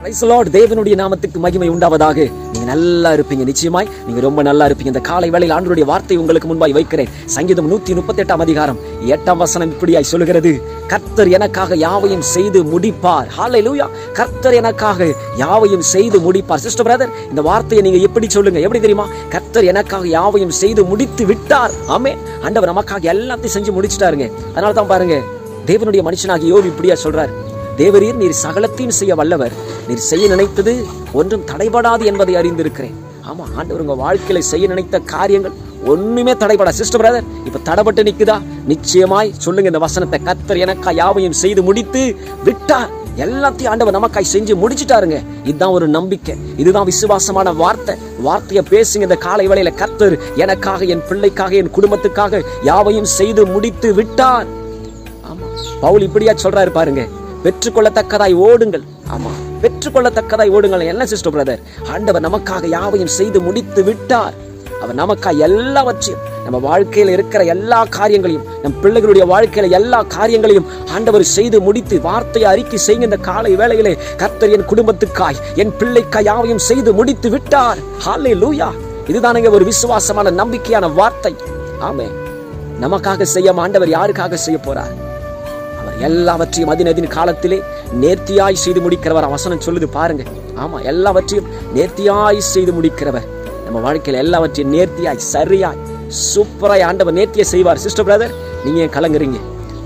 தேவனுடைய நாமத்துக்கு மகிமை உண்டாவதாக. நீங்க நல்லா இருப்பீங்க, நிச்சயமாய் நீங்க ரொம்ப நல்லா இருப்பீங்க. இந்த காலை வேளையில் ஆண்டவருடைய வார்த்தை உங்களுக்கு முன்பாய் வைக்கிறேன். சங்கீதம் 138 அதிகாரம் 8 வசனம் இப்படியாய் சொல்லுகிறது, கர்த்தர் எனக்காக யாவையும் செய்து முடிப்பார். ஹல்லேலூயா. கர்த்தர் எனக்காக யாவையும் செய்து முடிப்பார். சிஸ்டர் பிரதர், இந்த வார்த்தையை நீங்க எப்படி சொல்லுங்க, எப்படி தெரியுமா? கர்த்தர் எனக்காக யாவையும் செய்து முடித்து விட்டார். ஆமென். ஆண்டவர் நமக்காக எல்லாத்தையும் செஞ்சு முடிச்சிட்டாருங்க. அதனால தான் பாருங்க, தேவனுடைய மனுஷனாகிய யோபு இப்படியா சொல்றார், தேவரீர் நீர் சகலத்தையும் செய்ய வல்லவர், நீர் செய்ய நினைத்தது ஒன்றும் தடைபடாது என்பதை அறிந்திருக்கிறேன். ஆமா, ஆண்டவர் உங்க வாழ்க்கையில செய்ய நினைத்த காரியங்கள் ஒண்ணுமே தடைபடா. சிஸ்டர் பிரதர், இப்ப தடைபட்டு நிக்குதா? நிச்சயமாய் சொல்லுங்க இந்த வசனத்தை, கர்த்தர் எனக்காய் யாவையும் செய்து முடித்து விட்டார். எல்லாத்தையும் ஆண்டவர் நமக்காய் செஞ்சு முடிச்சுட்டாருங்க. இதுதான் ஒரு நம்பிக்கை, இதுதான் விசுவாசமான வார்த்தை. வார்த்தையை பேசுங்க இந்த காலை வேளையில. கர்த்தர் எனக்காக, என் பிள்ளைக்காக, என் குடும்பத்துக்காக யாவையும் செய்து முடித்து விட்டார். ஆமா, பவுல் இப்படியா சொல்றாரு பாருங்க, பெற்றுக்கொள்ளத்தக்கதாய் ஓடுங்கள். ஆமா, பெற்றுக்கொள்ளத்தக்கதாய் ஓடுங்கள். என்ன சிஸ்டர் பிரதர், ஆண்டவர் நமக்காக யாவையும் செய்து முடித்து விட்டார். அவர் நமக்காக எல்லாவற்றையும், நம்ம வாழ்க்கையில இருக்கிற எல்லா காரியங்களையும், நம் பிள்ளைகளுடைய வாழ்க்கையில எல்லா காரியங்களையும் ஆண்டவர் செய்து முடித்து, வார்த்தையை அறிக்கை செய்யுங்க இந்த காலை வேளையிலே, கர்த்தர் என் குடும்பத்துக்காய், என் பிள்ளைக்காய் யாவையும் செய்து முடித்து விட்டார். ஹல்லேலூயா. இதுதானுங்க ஒரு விசுவாசமான நம்பிக்கையான வார்த்தை. ஆமென். நமக்காக செய்ய ஆண்டவர் யாருக்காக செய்ய போறார்? எல்லாவற்றையும் அதினதின் காலத்திலே நேர்த்தியாய் செய்து முடிக்கிறவர். வசனம் சொல்லுது பாருங்க. ஆமா, எல்லாவற்றையும் நேர்த்தியாய் செய்து முடிக்கிறவர். நம்ம வாழ்க்கையில எல்லாவற்றையும் நேர்த்தியாய், சரியாய், சூப்பராய் ஆண்டவர் நேர்த்தியை செய்வார். சிஸ்டர் பிரதர், நீங்க கலங்குறீங்க,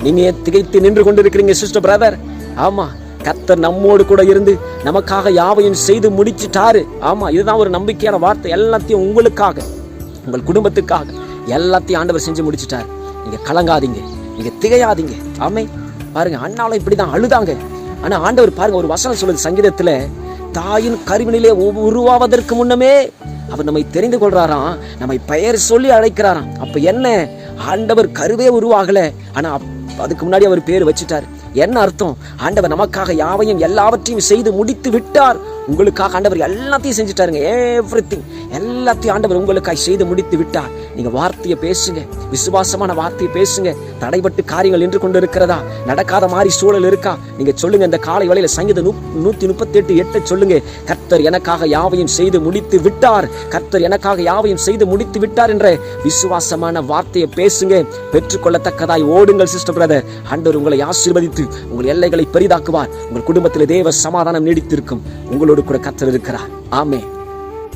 நீங்க திகைத்து நின்று கொண்டிருக்கிறீங்க சிஸ்டர் பிரதர். ஆமா, கர்த்தர் நம்மோடு கூட இருந்து நமக்காக யாவையும் செய்து முடிச்சிட்டாரு. ஆமா, இதுதான் ஒரு நம்பிக்கையான வார்த்தை. எல்லாத்தையும் உங்களுக்காக, உங்கள் குடும்பத்துக்காக எல்லாத்தையும் ஆண்டவர் செஞ்சு முடிச்சிட்டாரு. நீங்க கலங்காதீங்க, நீங்க திகையாதீங்க. ஆமே, பாருங்க, அண்ணாலும் இப்படிதான் அழுதாங்க. ஆனா ஆண்டவர் பாருங்க, ஒரு வசனம் சொல்லுது சங்கீதத்துல, தாயின் கருவினிலே உருவாவதற்கு முன்னமே அவர் நம்மை தெரிந்து கொள்றாராம், நம்மை பெயர் சொல்லி அழைக்கிறாராம். அப்ப என்ன, ஆண்டவர் கருவே உருவாகல, ஆனா அதுக்கு முன்னாடி அவர் பேர் வச்சுட்டார். என்ன அர்த்தம்? ஆண்டவர் நமக்காக யாவையும் எல்லாவற்றையும் செய்து முடித்து விட்டார். உங்களுக்காக ஆண்டவர் எல்லாத்தையும் செஞ்சுட்டாருங்க. எவ்ரிதிங், எல்லாத்தையும் ஆண்டவர் உங்களுக்காக செய்து முடித்து விட்டார். நீங்க வார்த்தையை பேசுங்க, விசுவாசமான வார்த்தையை பேசுங்க. தடைபட்டு காரியங்கள் நின்று கொண்டு இருக்கிறதா? நடக்காத மாதிரி சூழல் இருக்கா? நீங்க சொல்லுங்க இந்த காலை வேளையில சங்கீதம் 138:8 சொல்லுங்க, கர்த்தர் எனக்காக யாவையும் செய்து முடித்து விட்டார். கர்த்தர் எனக்காக யாவையும் செய்து முடித்து விட்டார் என்ற விசுவாசமான வார்த்தையை பேசுங்க. பெற்றுக்கொள்ளத்தக்கதாய் ஓடுங்கள் சிஸ்டர் பிரதர். ஆண்டவர் உங்களை ஆசீர்வதித்து உங்கள் எல்லைகளை பெரிதாக்குவார். உங்கள் குடும்பத்தில் தேவ சமாதானம் நீடித்திருக்கும். உங்களோடு கூட கர்த்தர் இருக்கிறார். ஆமென்.